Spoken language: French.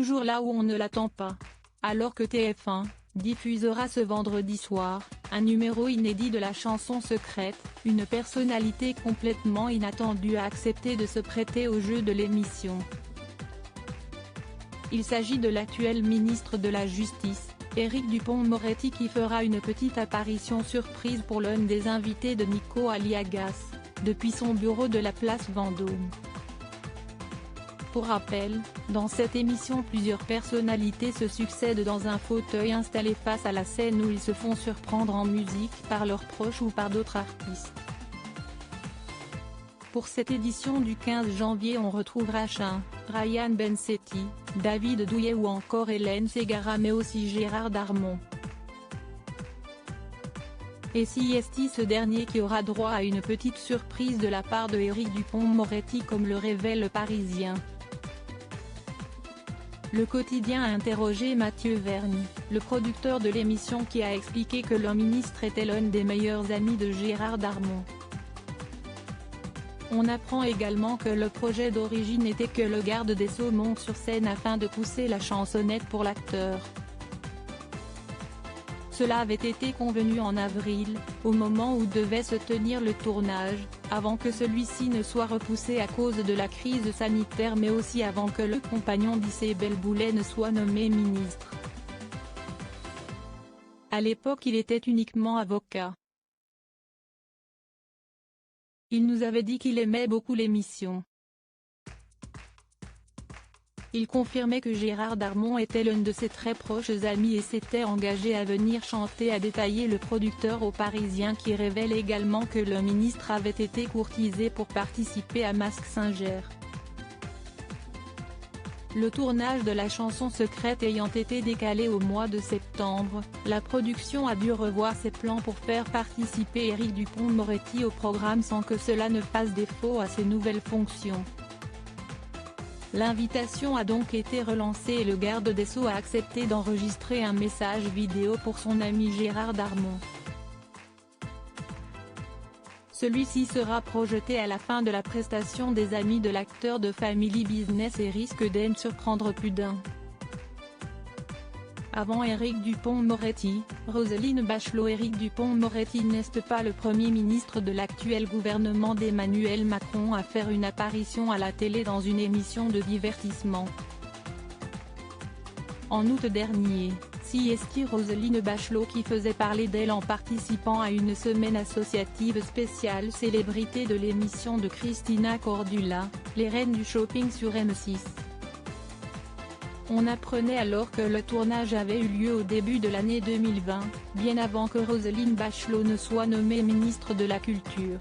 toujours là où on ne l'attend pas. Alors que TF1 diffusera ce vendredi soir un numéro inédit de la chanson secrète, une personnalité complètement inattendue a accepté de se prêter au jeu de l'émission. Il s'agit de l'actuel ministre de la Justice, Éric Dupond-Moretti, qui fera une petite apparition surprise pour l'un des invités de Nico Aliagas, depuis son bureau de la place Vendôme. Pour rappel, dans cette émission plusieurs personnalités se succèdent dans un fauteuil installé face à la scène où ils se font surprendre en musique par leurs proches ou par d'autres artistes. Pour cette édition du 15 janvier on retrouve Rachin, Ryan Bensetti, David Douillet ou encore Hélène Ségara, mais aussi Gérard Darmon. Et si est ce dernier qui aura droit à une petite surprise de la part de Éric Dupond-Moretti, comme le révèle Le Parisien. Le quotidien a interrogé Mathieu Vergne, le producteur de l'émission, qui a expliqué que le ministre était l'un des meilleurs amis de Gérard Darmon. On apprend également que le projet d'origine était que le garde des Sceaux monte sur scène afin de pousser la chansonnette pour l'acteur. Cela avait été convenu en avril, au moment où devait se tenir le tournage, avant que celui-ci ne soit repoussé à cause de la crise sanitaire, mais aussi avant que le compagnon d'Isabelle Boulet ne soit nommé ministre. À l'époque il était uniquement avocat. Il nous avait dit qu'il aimait beaucoup l'émission. Il confirmait que Gérard Darmon était l'un de ses très proches amis et s'était engagé à venir chanter, a détaillé le producteur au Parisien, qui révèle également que le ministre avait été courtisé pour participer à Mask Singer. Le tournage de la chanson secrète ayant été décalé au mois de septembre, la production a dû revoir ses plans pour faire participer Éric Dupond-Moretti au programme sans que cela ne fasse défaut à ses nouvelles fonctions. L'invitation a donc été relancée et le garde des Sceaux a accepté d'enregistrer un message vidéo pour son ami Gérard Darmon. Celui-ci sera projeté à la fin de la prestation des amis de l'acteur de Family Business et risque d'en surprendre plus d'un. Avant Éric Dupond-Moretti, Roselyne Bachelot. Éric Dupond-Moretti n'est pas le premier ministre de l'actuel gouvernement d'Emmanuel Macron à faire une apparition à la télé dans une émission de divertissement. En août dernier, c'est Roselyne Bachelot qui faisait parler d'elle en participant à une semaine associative spéciale célébrité de l'émission de Christina Cordula, Les Reines du Shopping sur M6. On apprenait alors que le tournage avait eu lieu au début de l'année 2020, bien avant que Roselyne Bachelot ne soit nommée ministre de la Culture.